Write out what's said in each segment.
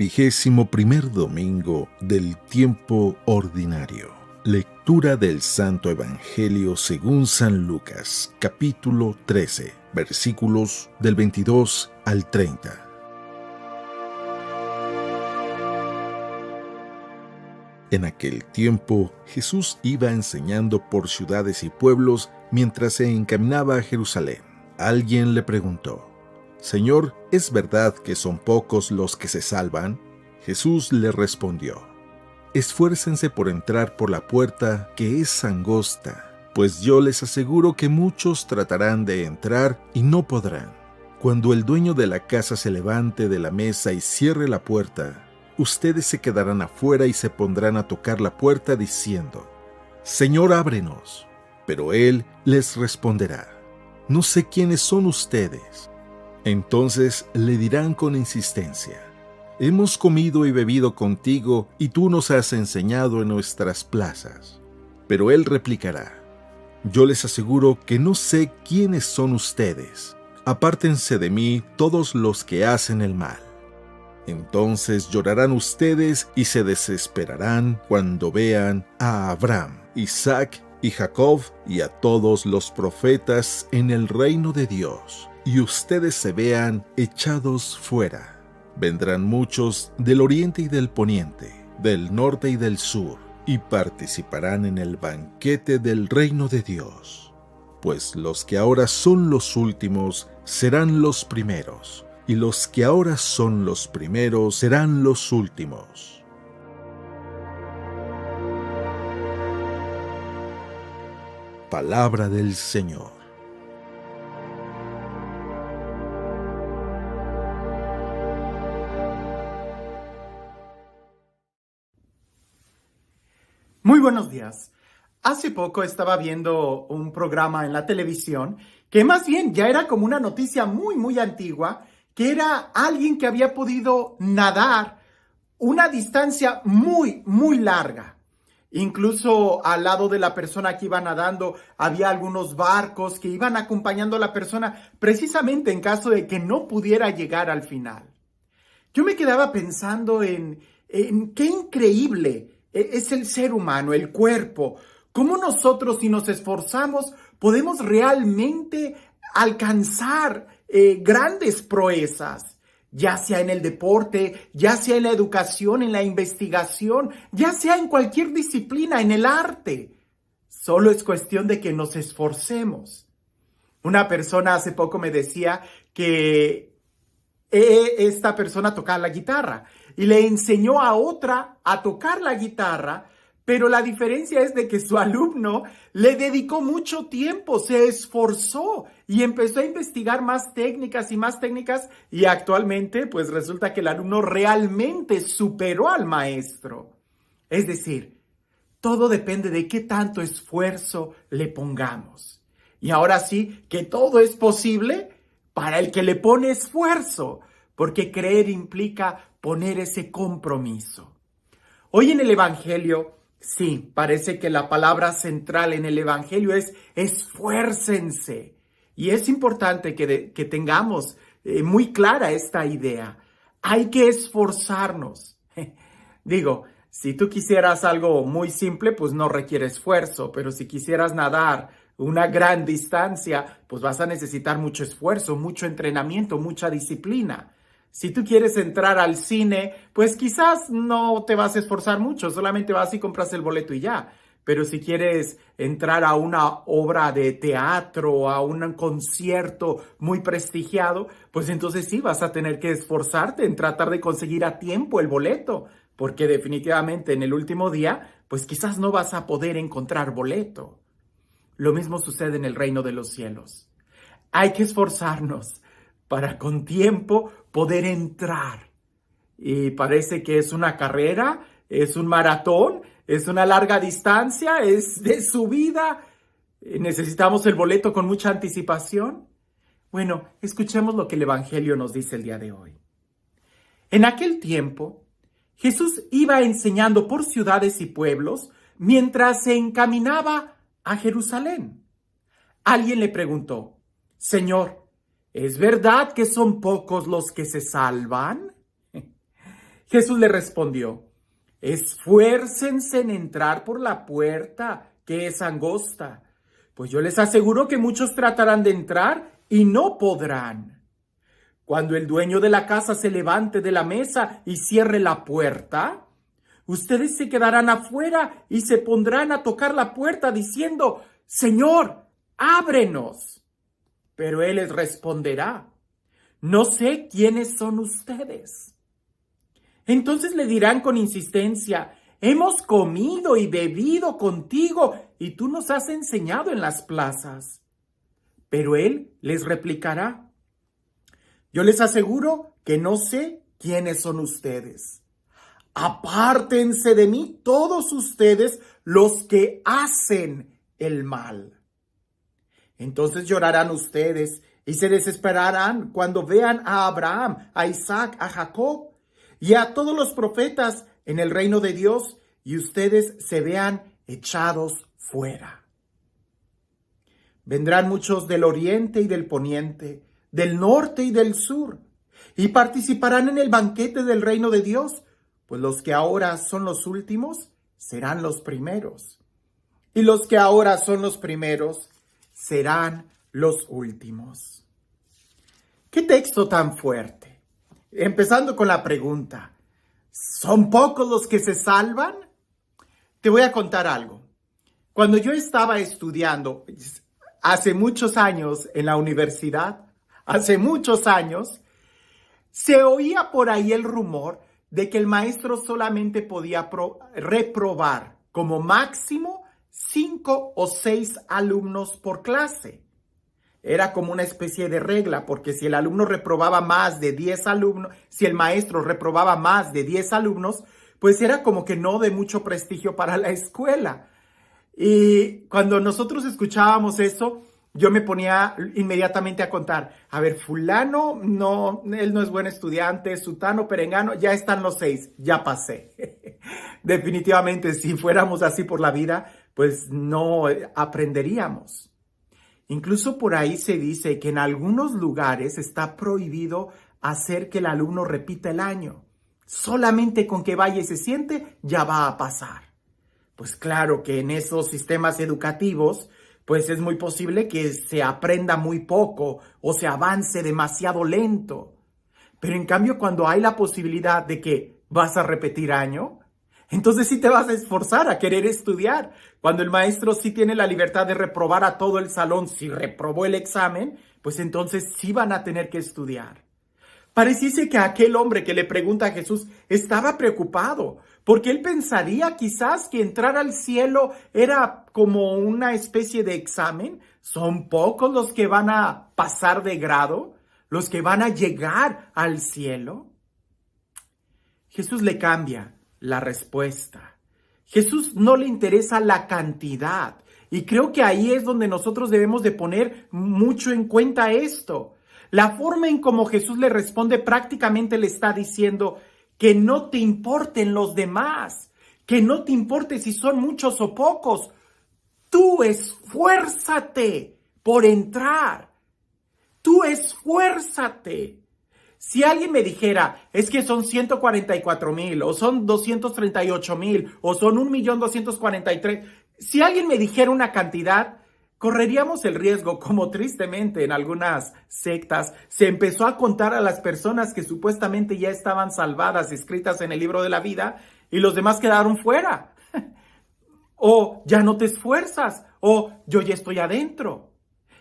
21º domingo del tiempo ordinario. Lectura del Santo Evangelio según San Lucas, capítulo 13, versículos del 22 al 30. En aquel tiempo, Jesús iba enseñando por ciudades y pueblos mientras se encaminaba a Jerusalén. Alguien le preguntó: «Señor, ¿es verdad que son pocos los que se salvan?» Jesús le respondió: «Esfuércense por entrar por la puerta que es angosta, pues yo les aseguro que muchos tratarán de entrar y no podrán. Cuando el dueño de la casa se levante de la mesa y cierre la puerta, ustedes se quedarán afuera y se pondrán a tocar la puerta diciendo: Señor, ábrenos. Pero él les responderá: no sé quiénes son ustedes. Entonces le dirán con insistencia: hemos comido y bebido contigo y tú nos has enseñado en nuestras plazas. Pero él replicará: yo les aseguro que no sé quiénes son ustedes. Apártense de mí todos los que hacen el mal. Entonces llorarán ustedes y se desesperarán cuando vean a Abraham, Isaac y Jacob y a todos los profetas en el reino de Dios, y ustedes se vean echados fuera. Vendrán muchos del oriente y del poniente, del norte y del sur, y participarán en el banquete del reino de Dios. Pues los que ahora son los últimos serán los primeros, y los que ahora son los primeros serán los últimos». Palabra del Señor. Muy buenos días. Hace poco estaba viendo un programa en la televisión que más bien ya era como una noticia muy antigua, que era alguien que había podido nadar una distancia muy larga. Incluso al lado de la persona que iba nadando había algunos barcos que iban acompañando a la persona precisamente en caso de que no pudiera llegar al final. Yo me quedaba pensando en qué increíble es el ser humano, el cuerpo, cómo nosotros, si nos esforzamos, podemos realmente alcanzar grandes proezas, ya sea en el deporte, ya sea en la educación, en la investigación, ya sea en cualquier disciplina, en el arte. Solo es cuestión de que nos esforcemos. Una persona hace poco me decía que esta persona tocaba la guitarra y le enseñó a otra a tocar la guitarra, pero la diferencia es de que su alumno le dedicó mucho tiempo, se esforzó y empezó a investigar más técnicas y actualmente pues resulta que el alumno realmente superó al maestro. Es decir, todo depende de qué tanto esfuerzo le pongamos. Y ahora sí que todo es posible para el que le pone esfuerzo, porque creer implica poner ese compromiso. Hoy en el Evangelio, sí, parece que la palabra central en el Evangelio es esfuércense. Y es importante que tengamos muy clara esta idea. Hay que esforzarnos. Digo, si tú quisieras algo muy simple, pues no requiere esfuerzo, pero si quisieras nadar una gran distancia, pues vas a necesitar mucho esfuerzo, mucho entrenamiento, mucha disciplina. Si tú quieres entrar al cine, pues quizás no te vas a esforzar mucho, solamente vas y compras el boleto y ya. Pero si quieres entrar a una obra de teatro, a un concierto muy prestigiado, pues entonces sí vas a tener que esforzarte en tratar de conseguir a tiempo el boleto, porque definitivamente en el último día, pues quizás no vas a poder encontrar boleto. Lo mismo sucede en el reino de los cielos. Hay que esforzarnos para con tiempo poder entrar. Y parece que es una carrera, es un maratón, es una larga distancia, es de subida. ¿Necesitamos el boleto con mucha anticipación? Bueno, escuchemos lo que el Evangelio nos dice el día de hoy. En aquel tiempo, Jesús iba enseñando por ciudades y pueblos mientras se encaminaba a Jerusalén. Alguien le preguntó: Señor, ¿es verdad que son pocos los que se salvan? Jesús le respondió: esfuércense en entrar por la puerta, que es angosta, pues yo les aseguro que muchos tratarán de entrar y no podrán. Cuando el dueño de la casa se levante de la mesa y cierre la puerta, ustedes se quedarán afuera y se pondrán a tocar la puerta diciendo: Señor, ábrenos. Pero él les responderá: no sé quiénes son ustedes. Entonces le dirán con insistencia: hemos comido y bebido contigo y tú nos has enseñado en las plazas. Pero él les replicará: yo les aseguro que no sé quiénes son ustedes. Apártense de mí todos ustedes los que hacen el mal. Entonces llorarán ustedes y se desesperarán cuando vean a Abraham, a Isaac, a Jacob y a todos los profetas en el reino de Dios, y ustedes se vean echados fuera. Vendrán muchos del oriente y del poniente, del norte y del sur, y participarán en el banquete del reino de Dios, pues los que ahora son los últimos serán los primeros, y los que ahora son los primeros serán los últimos. ¿Qué texto tan fuerte? Empezando con la pregunta: ¿son pocos los que se salvan? Te voy a contar algo. Cuando yo estaba estudiando hace muchos años en la universidad, hace muchos años, se oía por ahí el rumor de que el maestro solamente podía reprobar como máximo 5 o 6 alumnos por clase. Era como una especie de regla, porque si el alumno reprobaba más de 10 alumnos, si el maestro reprobaba más de 10 alumnos, pues era como que no de mucho prestigio para la escuela. Y cuando nosotros escuchábamos eso, yo me ponía inmediatamente a contar: a ver, fulano, no, él no es buen estudiante, sutano, perengano, ya están los 6, ya pasé. Definitivamente, si fuéramos así por la vida, pues no aprenderíamos. Incluso por ahí se dice que en algunos lugares está prohibido hacer que el alumno repita el año. Solamente con que vaya y se siente, ya va a pasar. Pues claro que en esos sistemas educativos, pues es muy posible que se aprenda muy poco o se avance demasiado lento. Pero en cambio, cuando hay la posibilidad de que vas a repetir año, entonces sí te vas a esforzar a querer estudiar. Cuando el maestro sí tiene la libertad de reprobar a todo el salón, si reprobó el examen, pues entonces sí van a tener que estudiar. Pareciese que aquel hombre que le pregunta a Jesús estaba preocupado, porque él pensaría quizás que entrar al cielo era como una especie de examen. Son pocos los que van a pasar de grado, los que van a llegar al cielo. Jesús le cambia la respuesta. Jesús no le interesa la cantidad, y creo que ahí es donde nosotros debemos de poner mucho en cuenta esto. La forma en cómo Jesús le responde prácticamente le está diciendo que no te importen los demás, que no te importe si son muchos o pocos. Tú esfuérzate por entrar. Tú esfuérzate. Si alguien me dijera: es que son 144,000, o son 238,000, o son 1,243,000, si alguien me dijera una cantidad, correríamos el riesgo, como tristemente en algunas sectas se empezó a contar a las personas que supuestamente ya estaban salvadas, escritas en el libro de la vida, y los demás quedaron fuera. O ya no te esfuerzas, o yo ya estoy adentro.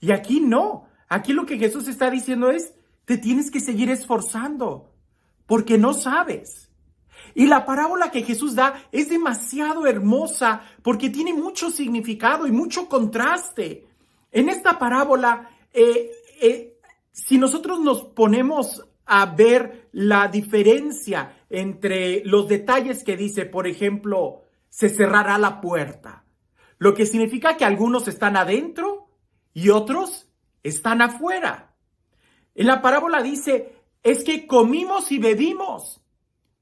Y aquí no. Aquí lo que Jesús está diciendo es: te tienes que seguir esforzando, porque no sabes. Y la parábola que Jesús da es demasiado hermosa porque tiene mucho significado y mucho contraste. En esta parábola, si nosotros nos ponemos a ver la diferencia entre los detalles que dice, por ejemplo, se cerrará la puerta, lo que significa que algunos están adentro y otros están afuera. En la parábola dice, es que comimos y bebimos.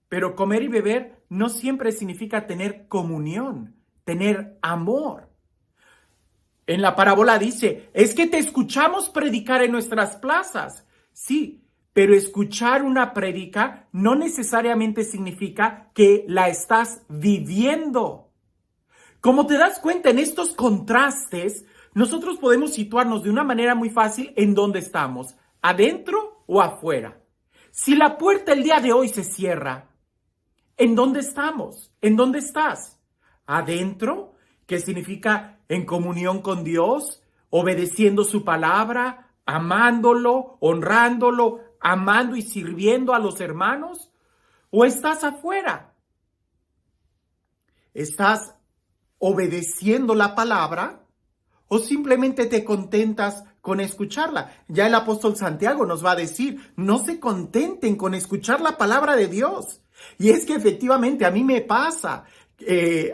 Pero comer y beber no siempre significa tener comunión, tener amor. En la parábola dice, es que te escuchamos predicar en nuestras plazas. Sí, Pero escuchar una prédica no necesariamente significa que la estás viviendo. Como te das cuenta, en estos contrastes, nosotros podemos situarnos de una manera muy fácil en dónde estamos, adentro o afuera. Si la puerta el día de hoy se cierra, ¿en dónde estamos? ¿En dónde estás? ¿Adentro? ¿Qué significa en comunión con Dios, obedeciendo su palabra, amándolo, honrándolo, amando y sirviendo a los hermanos? ¿O estás afuera? ¿Estás obedeciendo la palabra o simplemente te contentas con escucharla? Ya el apóstol Santiago nos va a decir, no se contenten con escuchar la palabra de Dios. Y es que efectivamente a mí me pasa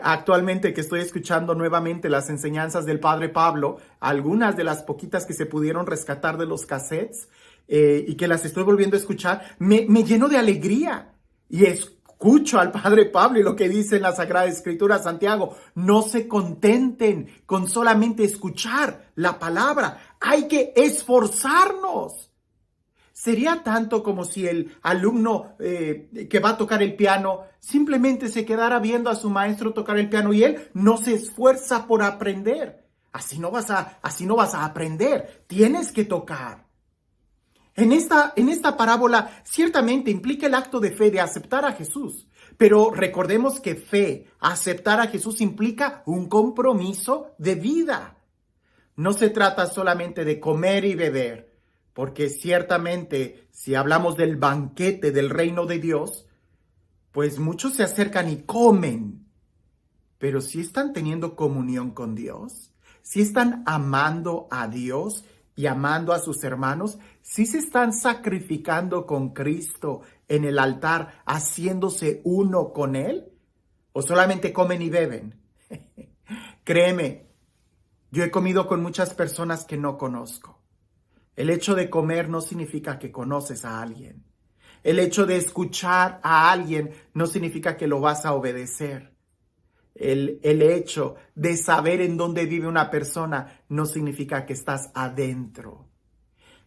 actualmente que estoy escuchando nuevamente las enseñanzas del Padre Pablo, algunas de las poquitas que se pudieron rescatar de los cassettes y que las estoy volviendo a escuchar, me lleno de alegría y escucho al Padre Pablo y lo que dice en la Sagrada Escritura, Santiago, no se contenten con solamente escuchar la palabra, hay que esforzarnos. Sería tanto como si el alumno que va a tocar el piano simplemente se quedara viendo a su maestro tocar el piano y él no se esfuerza por aprender. Así no vas a aprender, tienes que tocar. En esta parábola ciertamente implica el acto de fe de aceptar a Jesús, pero recordemos que fe, aceptar a Jesús implica un compromiso de vida. No se trata solamente de comer y beber, porque ciertamente si hablamos del banquete del reino de Dios, pues muchos se acercan y comen, pero si están teniendo comunión con Dios, si están amando a Dios y amando a sus hermanos, si se están sacrificando con Cristo en el altar, haciéndose uno con Él, o solamente comen y beben. Créeme, yo he comido con muchas personas que no conozco. El hecho de comer no significa que conoces a alguien. El hecho de escuchar a alguien no significa que lo vas a obedecer. El hecho de saber en dónde vive una persona no significa que estás adentro.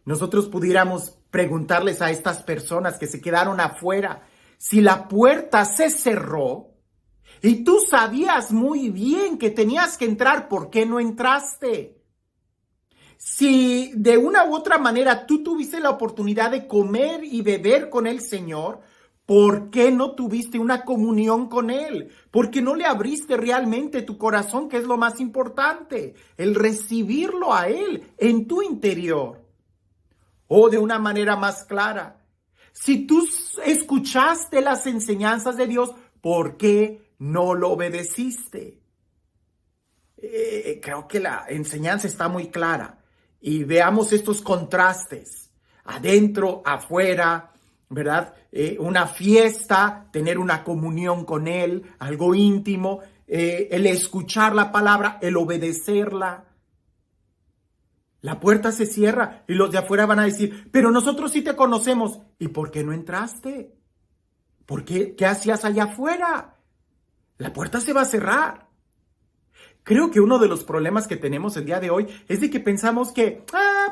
Nosotros pudiéramos preguntarles a estas personas que se quedaron afuera, si la puerta se cerró y tú sabías muy bien que tenías que entrar, ¿por qué no entraste? Si de una u otra manera tú tuviste la oportunidad de comer y beber con el Señor, ¿por qué no tuviste una comunión con Él? ¿Por qué no le abriste realmente tu corazón, que es lo más importante? El recibirlo a Él en tu interior. O de una manera más clara, si tú escuchaste las enseñanzas de Dios, ¿por qué no lo obedeciste? Creo que la enseñanza está muy clara. Y veamos estos contrastes, adentro, afuera, ¿verdad? Una fiesta, tener una comunión con Él, algo íntimo, el escuchar la palabra, el obedecerla. La puerta se cierra y los de afuera van a decir, pero nosotros sí te conocemos. ¿Y por qué no entraste? ¿Por qué? ¿Qué hacías allá afuera? La puerta se va a cerrar. Creo que uno de los problemas que tenemos el día de hoy es de que pensamos que,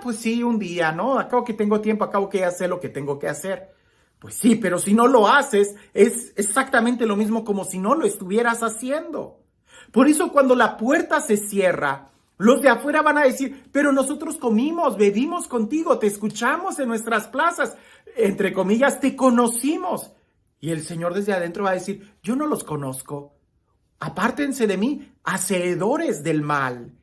pues sí, un día, ¿no? Acabo que tengo tiempo, acabo que ya sé lo que tengo que hacer. Pues sí, pero si no lo haces, es exactamente lo mismo como si no lo estuvieras haciendo. Por eso cuando la puerta se cierra, los de afuera van a decir, pero nosotros comimos, bebimos contigo, te escuchamos en nuestras plazas, entre comillas, te conocimos. Y el Señor desde adentro va a decir, yo no los conozco. Apártense de mí, hacedores del mal.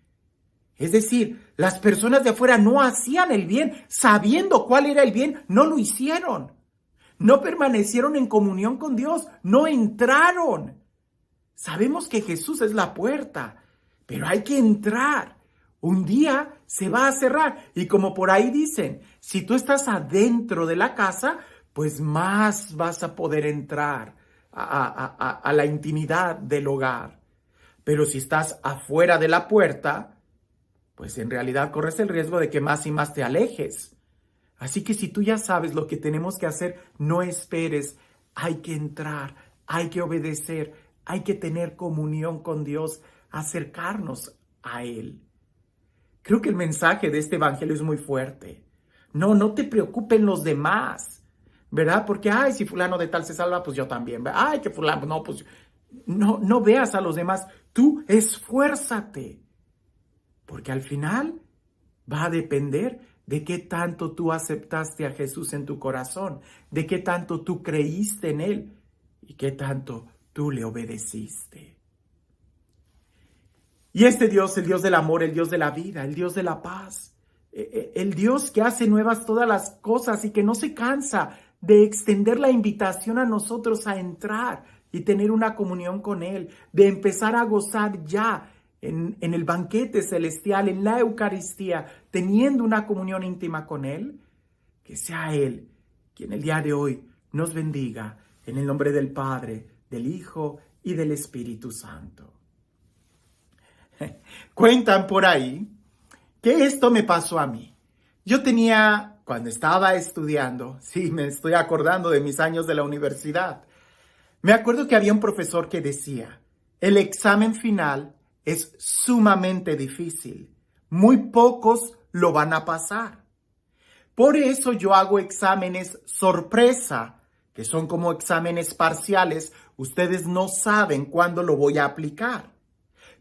Es decir, las personas de afuera no hacían el bien, sabiendo cuál era el bien, no lo hicieron. No permanecieron en comunión con Dios, no entraron. Sabemos que Jesús es la puerta, pero hay que entrar. Un día se va a cerrar y como por ahí dicen, si tú estás adentro de la casa, pues más vas a poder entrar a la intimidad del hogar. Pero si estás afuera de la puerta, pues en realidad corres el riesgo de que más y más te alejes. Así que si tú ya sabes lo que tenemos que hacer, no esperes. Hay que entrar, hay que obedecer, hay que tener comunión con Dios, acercarnos a Él. Creo que el mensaje de este evangelio es muy fuerte. No te preocupen los demás, ¿verdad? Porque, ay, si fulano de tal se salva, pues yo también. Ay, que fulano, no, pues no veas a los demás. Tú esfuérzate, porque al final va a depender de qué tanto tú aceptaste a Jesús en tu corazón, de qué tanto tú creíste en Él y qué tanto tú le obedeciste. Y este Dios, el Dios del amor, el Dios de la vida, el Dios de la paz, el Dios que hace nuevas todas las cosas y que no se cansa de extender la invitación a nosotros a entrar y tener una comunión con Él, de empezar a gozar ya en el banquete celestial, en la Eucaristía, teniendo una comunión íntima con Él, que sea Él quien el día de hoy nos bendiga en el nombre del Padre, del Hijo y del Espíritu Santo. Cuentan por ahí que esto me pasó a mí. Yo tenía, cuando estaba estudiando, sí, me estoy acordando de mis años de la universidad, me acuerdo que había un profesor que decía, el examen final es sumamente difícil, muy pocos lo van a pasar. Por eso yo hago exámenes sorpresa, que son como exámenes parciales, ustedes no saben cuándo lo voy a aplicar.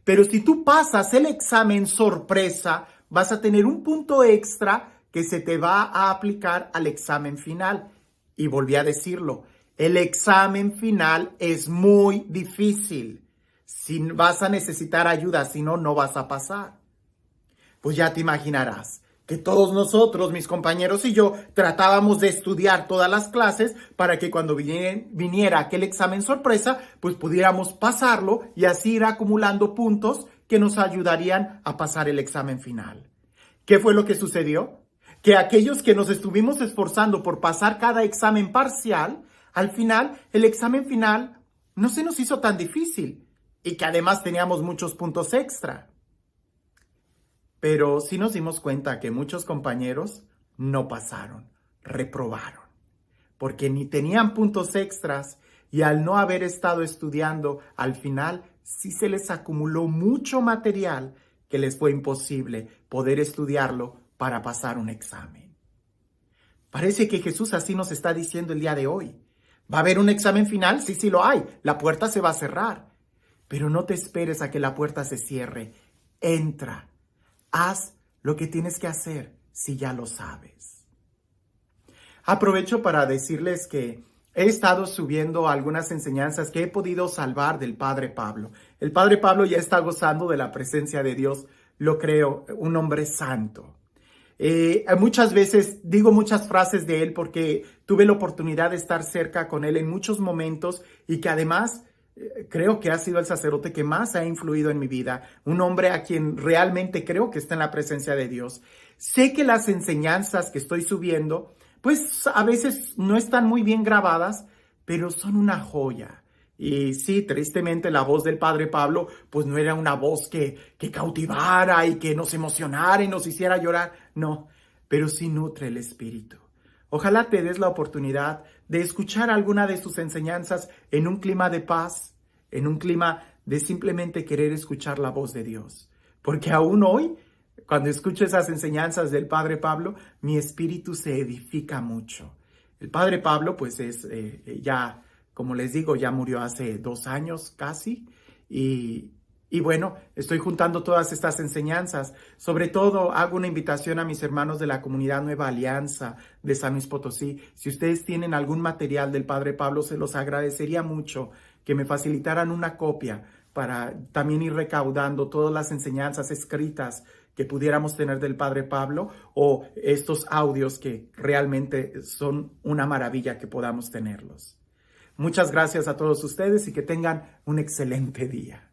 Pero si tú pasas el examen sorpresa, vas a tener un punto extra que se te va a aplicar al examen final. Y volví a decirlo, el examen final es muy difícil. Si vas a necesitar ayuda, si no, no vas a pasar. Pues ya te imaginarás que todos nosotros, mis compañeros y yo, tratábamos de estudiar todas las clases para que cuando viniera aquel examen sorpresa, pues pudiéramos pasarlo y así ir acumulando puntos que nos ayudarían a pasar el examen final. ¿Qué fue lo que sucedió? Que aquellos que nos estuvimos esforzando por pasar cada examen parcial, al final, el examen final no se nos hizo tan difícil y que además teníamos muchos puntos extra. Pero sí nos dimos cuenta que muchos compañeros no pasaron, reprobaron, porque ni tenían puntos extras y al no haber estado estudiando, al final sí se les acumuló mucho material que les fue imposible poder estudiarlo para pasar un examen. Parece que Jesús así nos está diciendo el día de hoy. ¿Va a haber un examen final? Sí, sí lo hay. La puerta se va a cerrar. Pero no te esperes a que la puerta se cierre. Entra. Haz lo que tienes que hacer si ya lo sabes. Aprovecho para decirles que he estado subiendo algunas enseñanzas que he podido salvar del Padre Pablo. El Padre Pablo ya está gozando de la presencia de Dios, lo creo, un hombre santo. Muchas veces digo muchas frases de él porque tuve la oportunidad de estar cerca con él en muchos momentos y que además creo que ha sido el sacerdote que más ha influido en mi vida, un hombre a quien realmente creo que está en la presencia de Dios. Sé que las enseñanzas que estoy subiendo, pues a veces no están muy bien grabadas, pero son una joya. Y sí, tristemente la voz del Padre Pablo, pues no era una voz que cautivara y que nos emocionara y nos hiciera llorar, no, pero sí nutre el espíritu. Ojalá te des la oportunidad de escuchar alguna de sus enseñanzas en un clima de paz, en un clima de simplemente querer escuchar la voz de Dios. Porque aún hoy, cuando escucho esas enseñanzas del Padre Pablo, mi espíritu se edifica mucho. El Padre Pablo, pues es ya, como les digo, ya murió hace 2 años casi y bueno, estoy juntando todas estas enseñanzas. Sobre todo, hago una invitación a mis hermanos de la comunidad Nueva Alianza de San Luis Potosí. Si ustedes tienen algún material del Padre Pablo, se los agradecería mucho que me facilitaran una copia para también ir recaudando todas las enseñanzas escritas que pudiéramos tener del Padre Pablo o estos audios que realmente son una maravilla que podamos tenerlos. Muchas gracias a todos ustedes y que tengan un excelente día.